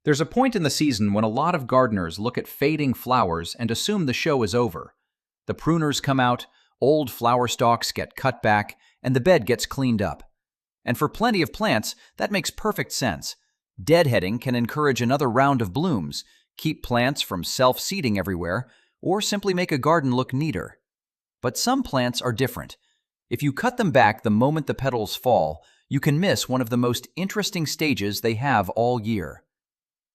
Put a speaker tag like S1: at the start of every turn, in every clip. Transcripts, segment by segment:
S1: There's a point in the season when a lot of gardeners look at fading flowers and assume the show is over. The pruners come out, old flower stalks get cut back, and the bed gets cleaned up. And for plenty of plants, that makes perfect sense. Deadheading can encourage another round of blooms, keep plants from self-seeding everywhere, or simply make a garden look neater. But some plants are different. If you cut them back the moment the petals fall, you can miss one of the most interesting stages they have all year.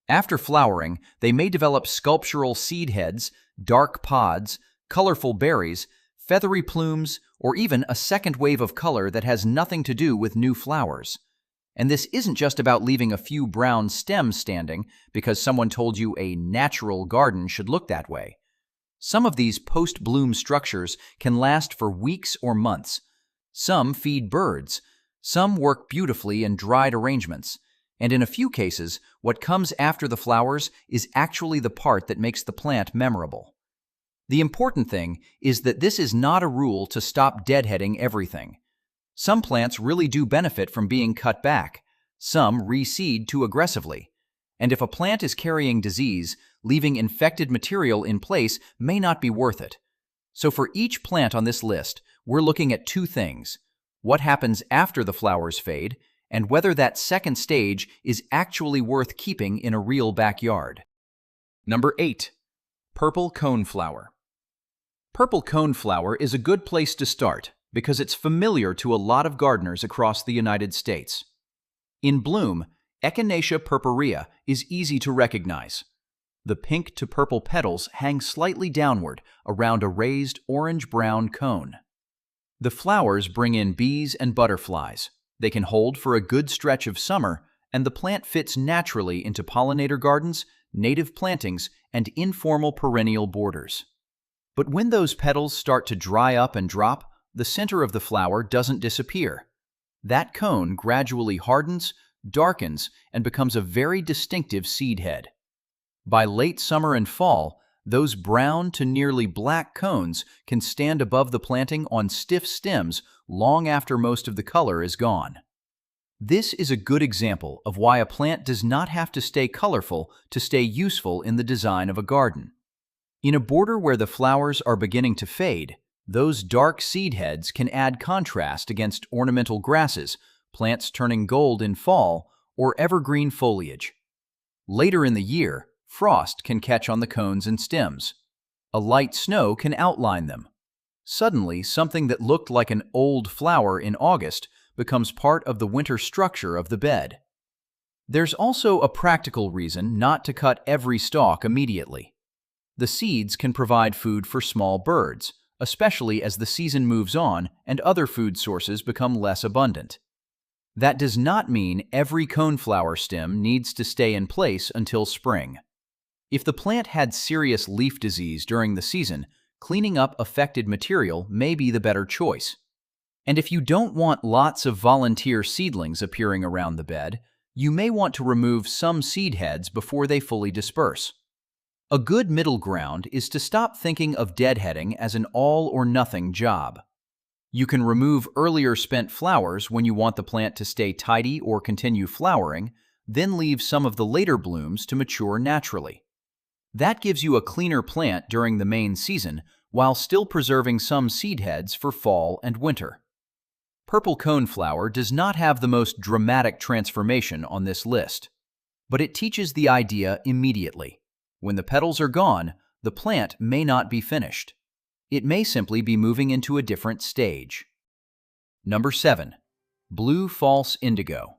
S1: After flowering, they may develop sculptural seed heads, dark pods, colorful berries, feathery plumes, or even a second wave of color that has nothing to do with new flowers. And this isn't just about leaving a few brown stems standing because someone told you a natural garden should look that way. Some of these post-bloom structures can last for weeks or months. Some feed birds. Some work beautifully in dried arrangements. And in a few cases, what comes after the flowers is actually the part that makes the plant memorable. The important thing is that this is not a rule to stop deadheading everything. Some plants really do benefit from being cut back. Some reseed too aggressively. And if a plant is carrying disease, leaving infected material in place may not be worth it. So for each plant on this list, we're looking at two things: what happens after the flowers fade, and whether that second stage is actually worth keeping in a real backyard. Number 8. Purple coneflower. Purple coneflower is a good place to start because it's familiar to a lot of gardeners across the United States. In bloom, Echinacea purpurea is easy to recognize. The pink to purple petals hang slightly downward around a raised orange-brown cone. The flowers bring in bees and butterflies. They can hold for a good stretch of summer, and the plant fits naturally into pollinator gardens, native plantings, and informal perennial borders. But when those petals start to dry up and drop, the center of the flower doesn't disappear. That cone gradually hardens, darkens, and becomes a very distinctive seed head. By late summer and fall, those brown to nearly black cones can stand above the planting on stiff stems long after most of the color is gone. This is a good example of why a plant does not have to stay colorful to stay useful in the design of a garden. In a border where the flowers are beginning to fade, those dark seed heads can add contrast against ornamental grasses, plants turning gold in fall, or evergreen foliage. Later in the year, frost can catch on the cones and stems. A light snow can outline them. Suddenly, something that looked like an old flower in August becomes part of the winter structure of the bed. There's also a practical reason not to cut every stalk immediately. The seeds can provide food for small birds, especially as the season moves on and other food sources become less abundant. That does not mean every coneflower stem needs to stay in place until spring. If the plant had serious leaf disease during the season, cleaning up affected material may be the better choice. And if you don't want lots of volunteer seedlings appearing around the bed, you may want to remove some seed heads before they fully disperse. A good middle ground is to stop thinking of deadheading as an all-or-nothing job. You can remove earlier spent flowers when you want the plant to stay tidy or continue flowering, then leave some of the later blooms to mature naturally. That gives you a cleaner plant during the main season while still preserving some seed heads for fall and winter. Purple coneflower does not have the most dramatic transformation on this list, but it teaches the idea immediately. When the petals are gone, the plant may not be finished. It may simply be moving into a different stage. Number 7. Blue false indigo.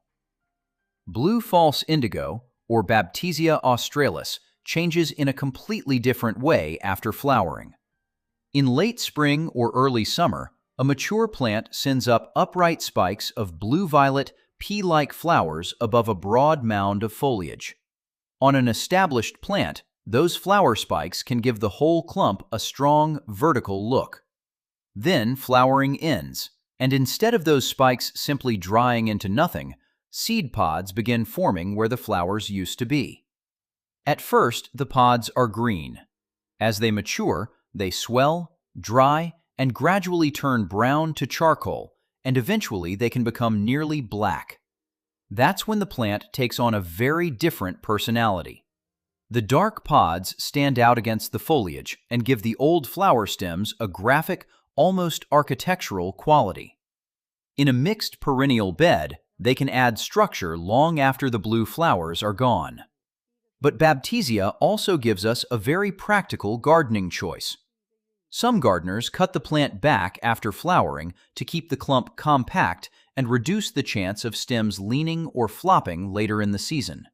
S1: Blue false indigo, or Baptisia australis, changes in a completely different way after flowering. In late spring or early summer, a mature plant sends up upright spikes of blue-violet, pea-like flowers above a broad mound of foliage. On an established plant, those flower spikes can give the whole clump a strong, vertical look. Then flowering ends, and instead of those spikes simply drying into nothing, seed pods begin forming where the flowers used to be. At first, the pods are green. As they mature, they swell, dry, and gradually turn brown to charcoal, and eventually they can become nearly black. That's when the plant takes on a very different personality. The dark pods stand out against the foliage and give the old flower stems a graphic, almost architectural quality. In a mixed perennial bed, they can add structure long after the blue flowers are gone. But Baptisia also gives us a very practical gardening choice. Some gardeners cut the plant back after flowering to keep the clump compact and reduce the chance of stems leaning or flopping later in the season.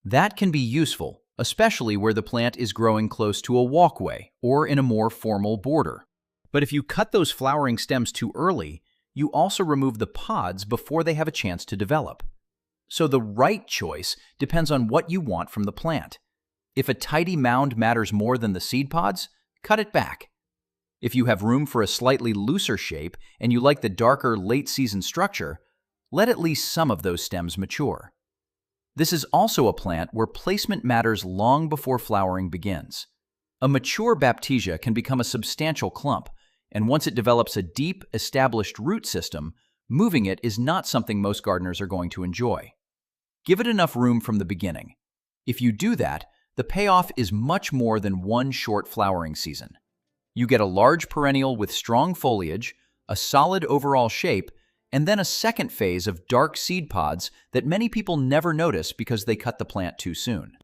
S1: That can be useful, especially where the plant is growing close to a walkway or in a more formal border. But if you cut those flowering stems too early, you also remove the pods before they have a chance to develop. So the right choice depends on what you want from the plant. If a tidy mound matters more than the seed pods, cut it back. If you have room for a slightly looser shape and you like the darker late-season structure, let at least some of those stems mature. This is also a plant where placement matters long before flowering begins. A mature Baptisia can become a substantial clump, and once it develops a deep, established root system, moving it is not something most gardeners are going to enjoy. Give it enough room from the beginning. If you do that, the payoff is much more than one short flowering season. You get a large perennial with strong foliage, a solid overall shape, and then a second phase of dark seed pods that many people never notice because they cut the plant too soon.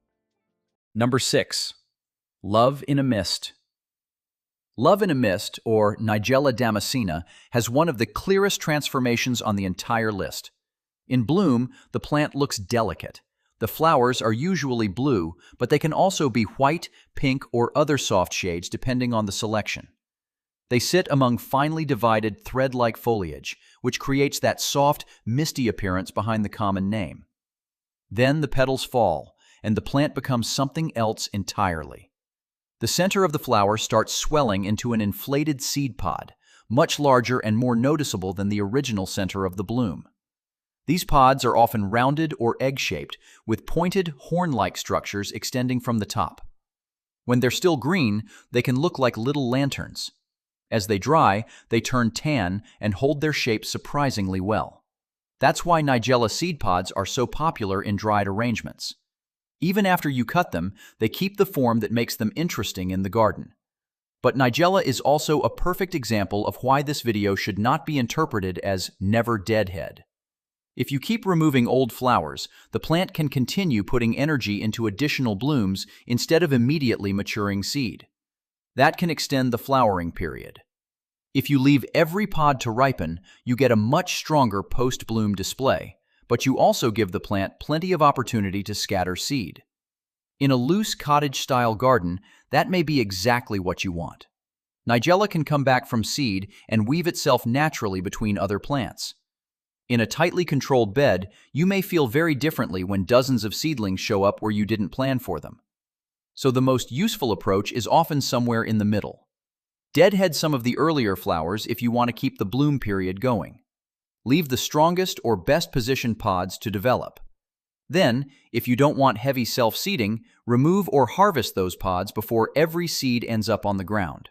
S1: Number 6. Love in a Mist. Love in a Mist, or Nigella damascena, has one of the clearest transformations on the entire list. In bloom, the plant looks delicate. The flowers are usually blue, but they can also be white, pink, or other soft shades depending on the selection. They sit among finely divided thread-like foliage, which creates that soft, misty appearance behind the common name. Then the petals fall, and the plant becomes something else entirely. The center of the flower starts swelling into an inflated seed pod, much larger and more noticeable than the original center of the bloom. These pods are often rounded or egg-shaped, with pointed, horn-like structures extending from the top. When they're still green, they can look like little lanterns. As they dry, they turn tan and hold their shape surprisingly well. That's why Nigella seed pods are so popular in dried arrangements. Even after you cut them, they keep the form that makes them interesting in the garden. But Nigella is also a perfect example of why this video should not be interpreted as never deadhead. If you keep removing old flowers, the plant can continue putting energy into additional blooms instead of immediately maturing seed. That can extend the flowering period. If you leave every pod to ripen, you get a much stronger post-bloom display, but you also give the plant plenty of opportunity to scatter seed. In a loose cottage-style garden, that may be exactly what you want. Nigella can come back from seed and weave itself naturally between other plants. In a tightly controlled bed, you may feel very differently when dozens of seedlings show up where you didn't plan for them. So the most useful approach is often somewhere in the middle. Deadhead some of the earlier flowers if you want to keep the bloom period going. Leave the strongest or best-positioned pods to develop. Then, if you don't want heavy self-seeding, remove or harvest those pods before every seed ends up on the ground.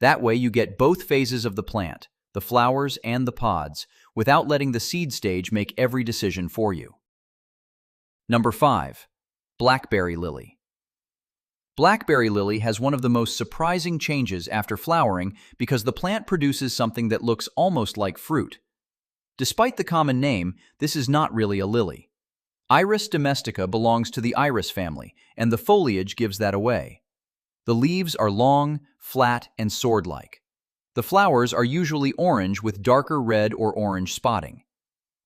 S1: That way you get both phases of the plant, the flowers and the pods, without letting the seed stage make every decision for you. Number 5. Blackberry lily. Blackberry lily has one of the most surprising changes after flowering because the plant produces something that looks almost like fruit. Despite the common name, this is not really a lily. Iris domestica belongs to the iris family, and the foliage gives that away. The leaves are long, flat, and sword-like. The flowers are usually orange with darker red or orange spotting.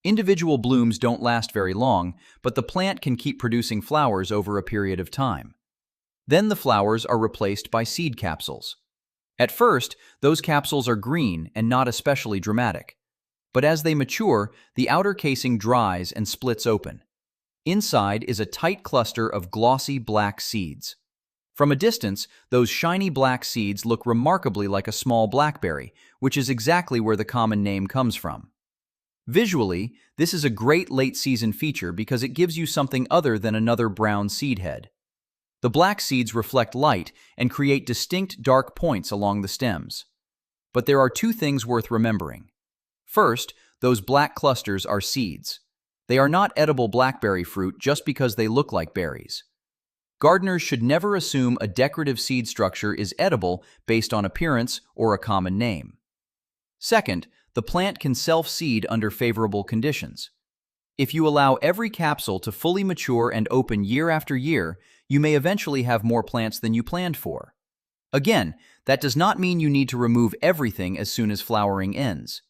S1: Individual blooms don't last very long, but the plant can keep producing flowers over a period of time. Then the flowers are replaced by seed capsules. At first, those capsules are green and not especially dramatic. But as they mature, the outer casing dries and splits open. Inside is a tight cluster of glossy black seeds. From a distance, those shiny black seeds look remarkably like a small blackberry, which is exactly where the common name comes from. Visually, this is a great late-season feature because it gives you something other than another brown seed head. The black seeds reflect light and create distinct dark points along the stems. But there are two things worth remembering. First, those black clusters are seeds. They are not edible blackberry fruit just because they look like berries. Gardeners should never assume a decorative seed structure is edible based on appearance or a common name. Second, the plant can self-seed under favorable conditions. If you allow every capsule to fully mature and open year after year, you may eventually have more plants than you planned for. Again, that does not mean you need to remove everything as soon as flowering ends.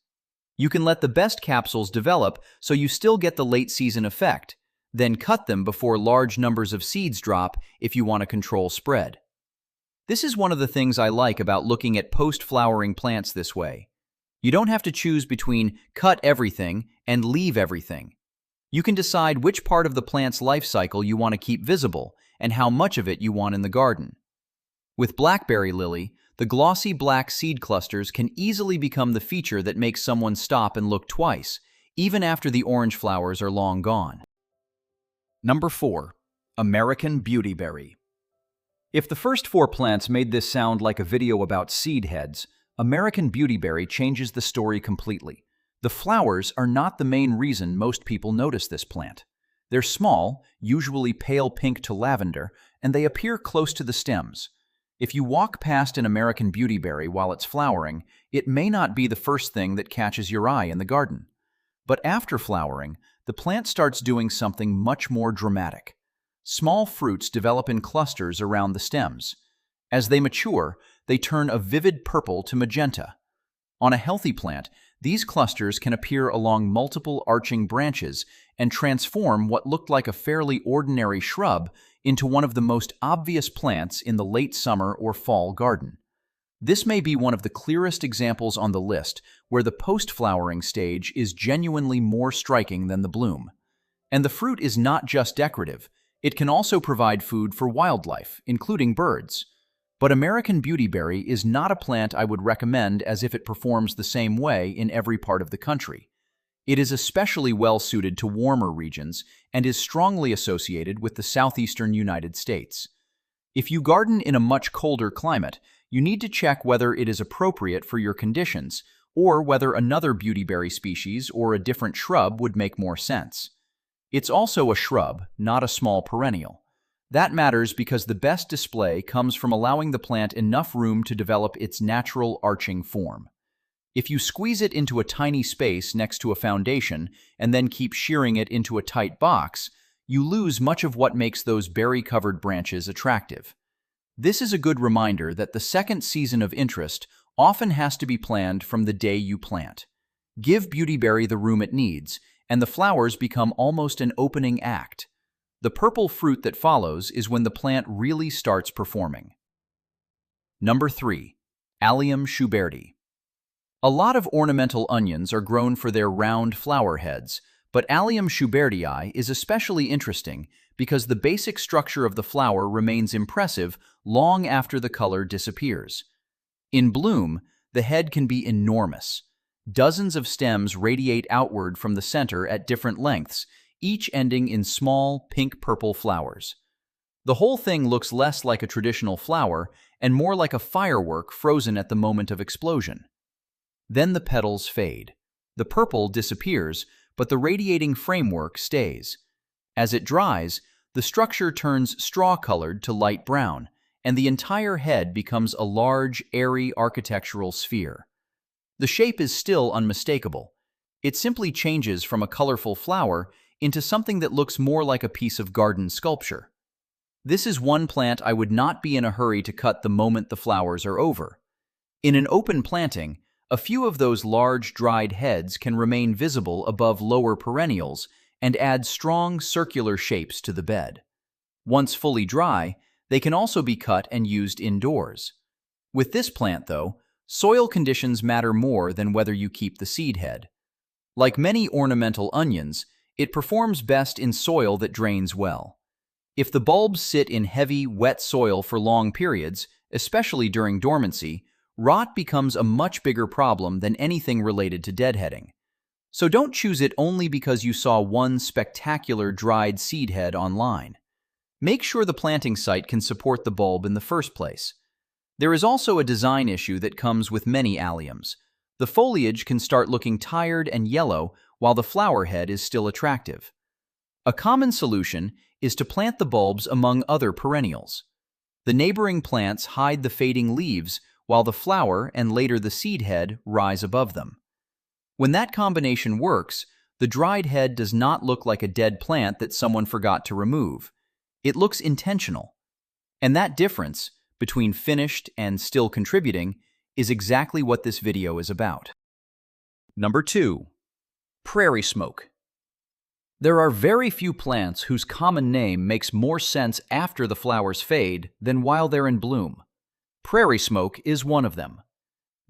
S1: You can let the best capsules develop so you still get the late season effect, then cut them before large numbers of seeds drop if you want to control spread. This is one of the things I like about looking at post-flowering plants this way. You don't have to choose between cut everything and leave everything. You can decide which part of the plant's life cycle you want to keep visible and how much of it you want in the garden. With blackberry lily, the glossy black seed clusters can easily become the feature that makes someone stop and look twice, even after the orange flowers are long gone. Number 4. American beautyberry. If the first 4 plants made this sound like a video about seed heads, American beautyberry changes the story completely. The flowers are not the main reason most people notice this plant. They're small, usually pale pink to lavender, and they appear close to the stems. If you walk past an American beautyberry while it's flowering, it may not be the first thing that catches your eye in the garden. But after flowering, the plant starts doing something much more dramatic. Small fruits develop in clusters around the stems. As they mature, they turn a vivid purple to magenta. On a healthy plant, these clusters can appear along multiple arching branches and transform what looked like a fairly ordinary shrub into one of the most obvious plants in the late summer or fall garden. This may be one of the clearest examples on the list where the post-flowering stage is genuinely more striking than the bloom. And the fruit is not just decorative, it can also provide food for wildlife, including birds. But American beautyberry is not a plant I would recommend as if it performs the same way in every part of the country. It is especially well suited to warmer regions and is strongly associated with the southeastern United States. If you garden in a much colder climate, you need to check whether it is appropriate for your conditions or whether another beautyberry species or a different shrub would make more sense. It's also a shrub, not a small perennial. That matters because the best display comes from allowing the plant enough room to develop its natural arching form. If you squeeze it into a tiny space next to a foundation and then keep shearing it into a tight box, you lose much of what makes those berry-covered branches attractive. This is a good reminder that the second season of interest often has to be planned from the day you plant. Give beautyberry the room it needs, and the flowers become almost an opening act. The purple fruit that follows is when the plant really starts performing. Number 3. Allium schubertii. A lot of ornamental onions are grown for their round flower heads, but Allium schubertii is especially interesting because the basic structure of the flower remains impressive long after the color disappears. In bloom, the head can be enormous. Dozens of stems radiate outward from the center at different lengths, each ending in small, pink-purple flowers. The whole thing looks less like a traditional flower and more like a firework frozen at the moment of explosion. Then the petals fade. The purple disappears, but the radiating framework stays. As it dries, the structure turns straw-colored to light brown, and the entire head becomes a large, airy architectural sphere. The shape is still unmistakable. It simply changes from a colorful flower into something that looks more like a piece of garden sculpture. This is one plant I would not be in a hurry to cut the moment the flowers are over. In an open planting, a few of those large dried heads can remain visible above lower perennials and add strong circular shapes to the bed. Once fully dry, they can also be cut and used indoors. With this plant, though, soil conditions matter more than whether you keep the seed head. Like many ornamental onions, it performs best in soil that drains well. If the bulbs sit in heavy, wet soil for long periods, especially during dormancy, rot becomes a much bigger problem than anything related to deadheading. So don't choose it only because you saw one spectacular dried seed head online. Make sure the planting site can support the bulb in the first place. There is also a design issue that comes with many alliums. The foliage can start looking tired and yellow while the flower head is still attractive. A common solution is to plant the bulbs among other perennials. The neighboring plants hide the fading leaves while the flower and later the seed head rise above them. When that combination works, the dried head does not look like a dead plant that someone forgot to remove. It looks intentional. And that difference between finished and still contributing is exactly what this video is about. Number 2. Prairie smoke. There are very few plants whose common name makes more sense after the flowers fade than while they're in bloom. Prairie smoke is one of them.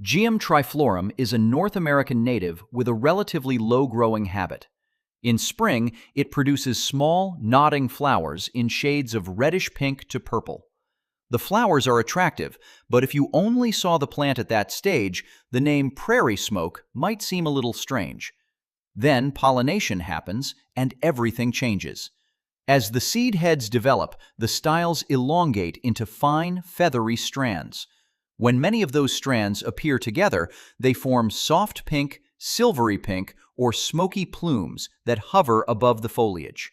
S1: Geum triflorum is a North American native with a relatively low-growing habit. In spring, it produces small, nodding flowers in shades of reddish pink to purple. The flowers are attractive, but if you only saw the plant at that stage, the name prairie smoke might seem a little strange. Then pollination happens, and everything changes. As the seed heads develop, the styles elongate into fine, feathery strands. When many of those strands appear together, they form soft pink, silvery pink, or smoky plumes that hover above the foliage.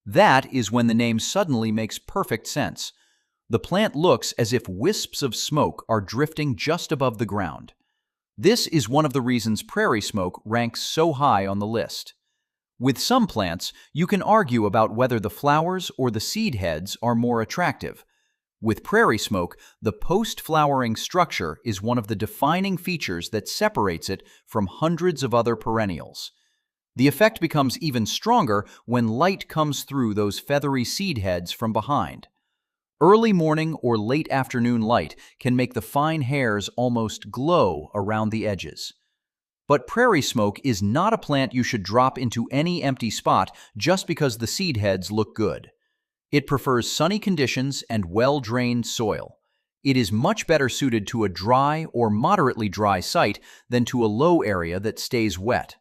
S1: That is when the name suddenly makes perfect sense. The plant looks as if wisps of smoke are drifting just above the ground. This is one of the reasons prairie smoke ranks so high on the list. With some plants, you can argue about whether the flowers or the seed heads are more attractive. With prairie smoke, the post-flowering structure is one of the defining features that separates it from hundreds of other perennials. The effect becomes even stronger when light comes through those feathery seed heads from behind. Early morning or late afternoon light can make the fine hairs almost glow around the edges. But prairie smoke is not a plant you should drop into any empty spot just because the seed heads look good. It prefers sunny conditions and well-drained soil. It is much better suited to a dry or moderately dry site than to a low area that stays wet.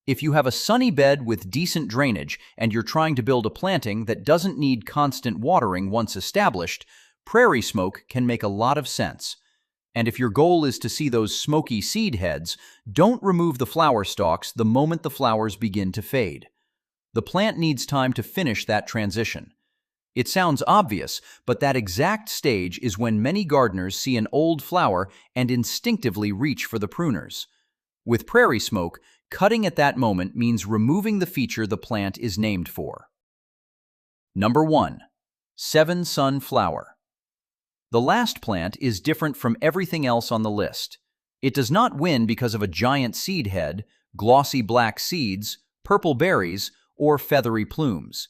S1: If you have a sunny bed with decent drainage and you're trying to build a planting that doesn't need constant watering once established, prairie smoke can make a lot of sense. And if your goal is to see those smoky seed heads, don't remove the flower stalks the moment the flowers begin to fade. The plant needs time to finish that transition. It sounds obvious, but that exact stage is when many gardeners see an old flower and instinctively reach for the pruners. With prairie smoke, cutting at that moment means removing the feature the plant is named for. Number 1. Seven Sun Flower. The last plant is different from everything else on the list. It does not win because of a giant seed head, glossy black seeds, purple berries, or feathery plumes.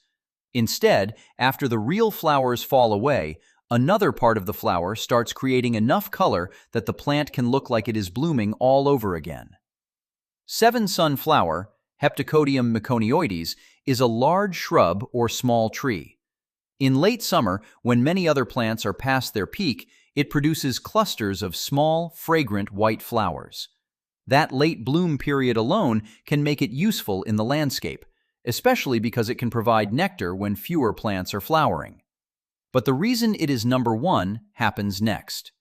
S1: Instead, after the real flowers fall away, another part of the flower starts creating enough color that the plant can look like it is blooming all over again. Seven Sun Flower, Heptacodium meconioides, is a large shrub or small tree. In late summer, when many other plants are past their peak, it produces clusters of small, fragrant white flowers. That late bloom period alone can make it useful in the landscape, especially because it can provide nectar when fewer plants are flowering. But the reason it is number 1 happens next.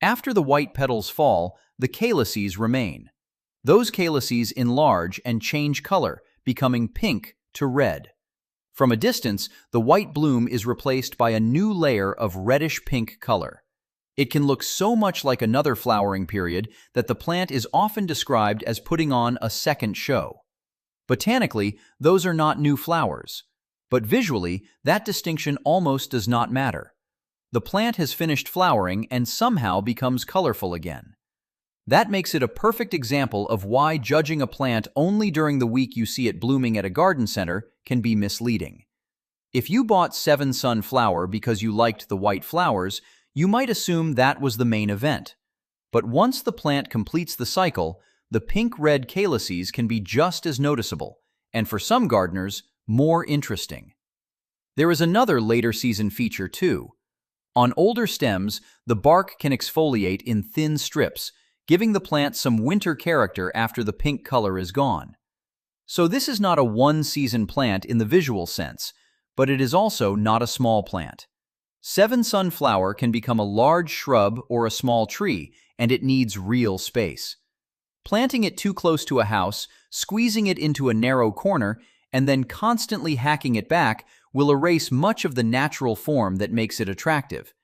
S1: After the white petals fall, the calyces remain. Those calyces enlarge and change color, becoming pink to red. From a distance, the white bloom is replaced by a new layer of reddish-pink color. It can look so much like another flowering period that the plant is often described as putting on a second show. Botanically, those are not new flowers. But visually, that distinction almost does not matter. The plant has finished flowering and somehow becomes colorful again. That makes it a perfect example of why judging a plant only during the week you see it blooming at a garden center can be misleading. If you bought Seven Sun Flower because you liked the white flowers, you might assume that was the main event. But once the plant completes the cycle, the pink-red calyces can be just as noticeable, and for some gardeners, more interesting. There is another later season feature too. On older stems, the bark can exfoliate in thin strips, giving the plant some winter character after the pink color is gone. So this is not a one-season plant in the visual sense, but it is also not a small plant. Seven Sun Flower can become a large shrub or a small tree, and it needs real space. Planting it too close to a house, squeezing it into a narrow corner, and then constantly hacking it back will erase much of the natural form that makes it attractive.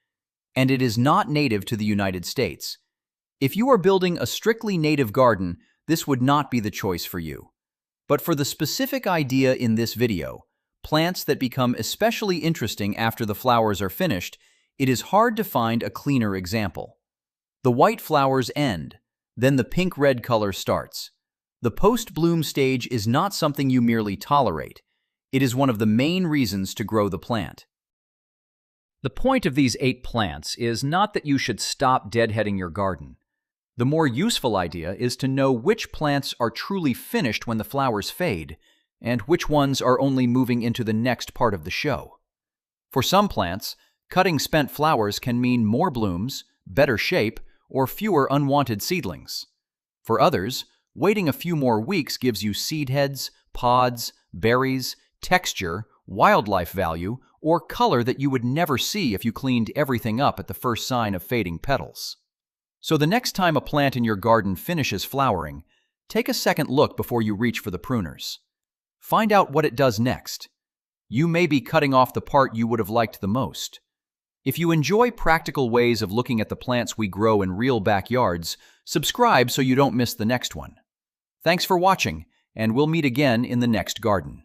S1: And it is not native to the United States. If you are building a strictly native garden, this would not be the choice for you. But for the specific idea in this video, plants that become especially interesting after the flowers are finished, it is hard to find a cleaner example. The white flowers end, then the pink-red color starts. The post-bloom stage is not something you merely tolerate. It is one of the main reasons to grow the plant. The point of these 8 plants is not that you should stop deadheading your garden. The more useful idea is to know which plants are truly finished when the flowers fade, and which ones are only moving into the next part of the show. For some plants, cutting spent flowers can mean more blooms, better shape, or fewer unwanted seedlings. For others, waiting a few more weeks gives you seed heads, pods, berries, texture, wildlife value, or color that you would never see if you cleaned everything up at the first sign of fading petals. So the next time a plant in your garden finishes flowering, take a second look before you reach for the pruners. Find out what it does next. You may be cutting off the part you would have liked the most. If you enjoy practical ways of looking at the plants we grow in real backyards, subscribe so you don't miss the next one. Thanks for watching, and we'll meet again in the next garden.